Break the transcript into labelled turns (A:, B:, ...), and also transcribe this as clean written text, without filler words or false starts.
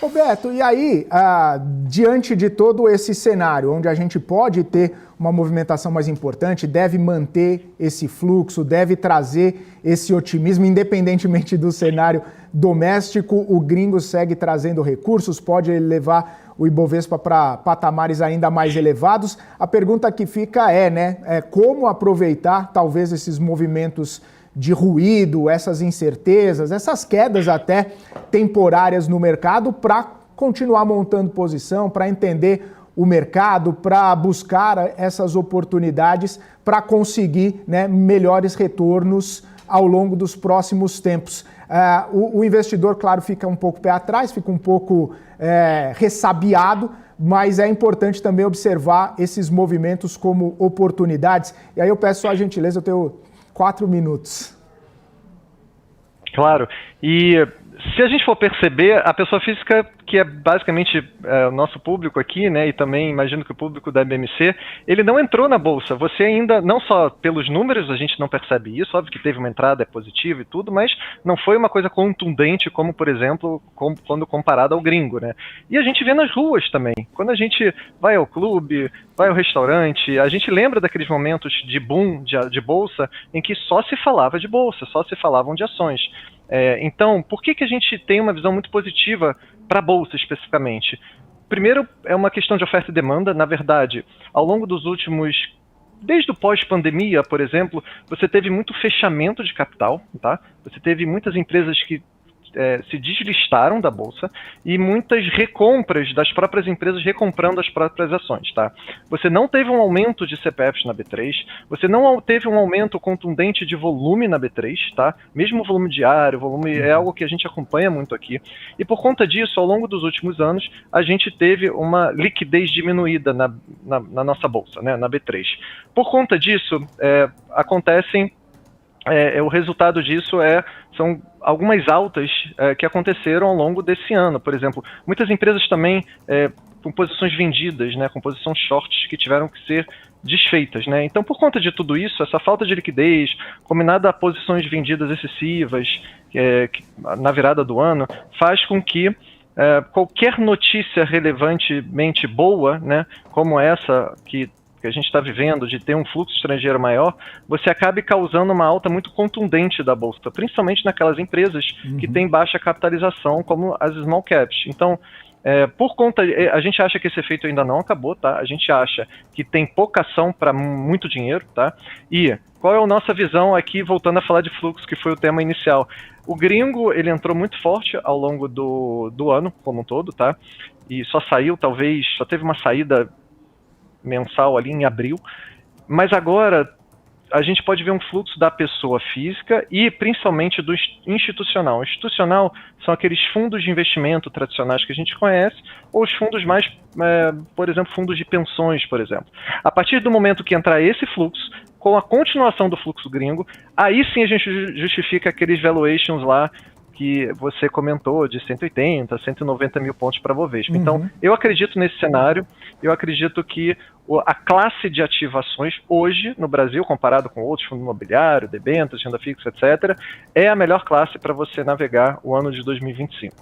A: Roberto, e aí, diante de todo esse cenário, onde a gente pode ter uma movimentação mais importante, deve manter esse fluxo, deve trazer esse otimismo, independentemente do cenário doméstico, o gringo segue trazendo recursos, pode levar o Ibovespa para patamares ainda mais elevados. A pergunta que fica como aproveitar talvez esses movimentos de ruído, essas incertezas, essas quedas até temporárias no mercado para continuar montando posição, para entender o mercado, para buscar essas oportunidades, para conseguir melhores retornos ao longo dos próximos tempos. O investidor, claro, fica um pouco pé atrás, fica um pouco ressabiado, mas é importante também observar esses movimentos como oportunidades. E aí eu peço só a gentileza, eu tenho 4 minutos.
B: Claro. E se a gente for perceber, a pessoa física, que é basicamente o nosso público aqui, né, e também imagino que o público da BMC, ele não entrou na Bolsa. Você ainda, não só pelos números, a gente não percebe isso, óbvio que teve uma entrada positiva e tudo, mas não foi uma coisa contundente como, por exemplo, quando comparado ao gringo, né? E a gente vê nas ruas também. Quando a gente vai ao clube, vai ao restaurante, a gente lembra daqueles momentos de boom de Bolsa em que só se falava de Bolsa, só se falavam de ações. Então, por que a gente tem uma visão muito positiva para a Bolsa especificamente? Primeiro, é uma questão de oferta e demanda. Na verdade, ao longo dos últimos... Desde o pós-pandemia, por exemplo, você teve muito fechamento de capital, tá? Você teve muitas empresas que se deslistaram da Bolsa e muitas recompras das próprias empresas recomprando as próprias ações, tá? Você não teve um aumento de CPFs na B3, você não teve um aumento contundente de volume na B3, tá? Mesmo o volume diário, o volume é algo que a gente acompanha muito aqui. E por conta disso, ao longo dos últimos anos, a gente teve uma liquidez diminuída na nossa Bolsa, né? Na B3. Por conta disso, o resultado disso são algumas altas que aconteceram ao longo desse ano. Por exemplo, muitas empresas também com posições vendidas, né, com posições shorts que tiveram que ser desfeitas, né? Então, por conta de tudo isso, essa falta de liquidez, combinada a posições vendidas excessivas na virada do ano, faz com que qualquer notícia relevantemente boa, né, como essa que a gente está vivendo, de ter um fluxo estrangeiro maior, você acabe causando uma alta muito contundente da Bolsa, principalmente naquelas empresas que têm baixa capitalização, como as small caps. Então, a gente acha que esse efeito ainda não acabou, tá? A gente acha que tem pouca ação para muito dinheiro, tá? E qual é a nossa visão aqui, voltando a falar de fluxo, que foi o tema inicial? O gringo, ele entrou muito forte ao longo do ano, como um todo, tá? E só teve uma saída mensal ali em abril, mas agora a gente pode ver um fluxo da pessoa física e principalmente do institucional. O institucional são aqueles fundos de investimento tradicionais que a gente conhece, ou os fundos mais, por exemplo, fundos de pensões, por exemplo. A partir do momento que entrar esse fluxo, com a continuação do fluxo gringo, aí sim a gente justifica aqueles valuations lá que você comentou, de 180, 190 mil pontos para a Bovespa. Então, eu acredito nesse cenário, eu acredito que a classe de ativações hoje, no Brasil, comparado com outros fundos imobiliários, debêntures, renda fixa, etc., é a melhor classe para você navegar o ano de 2025.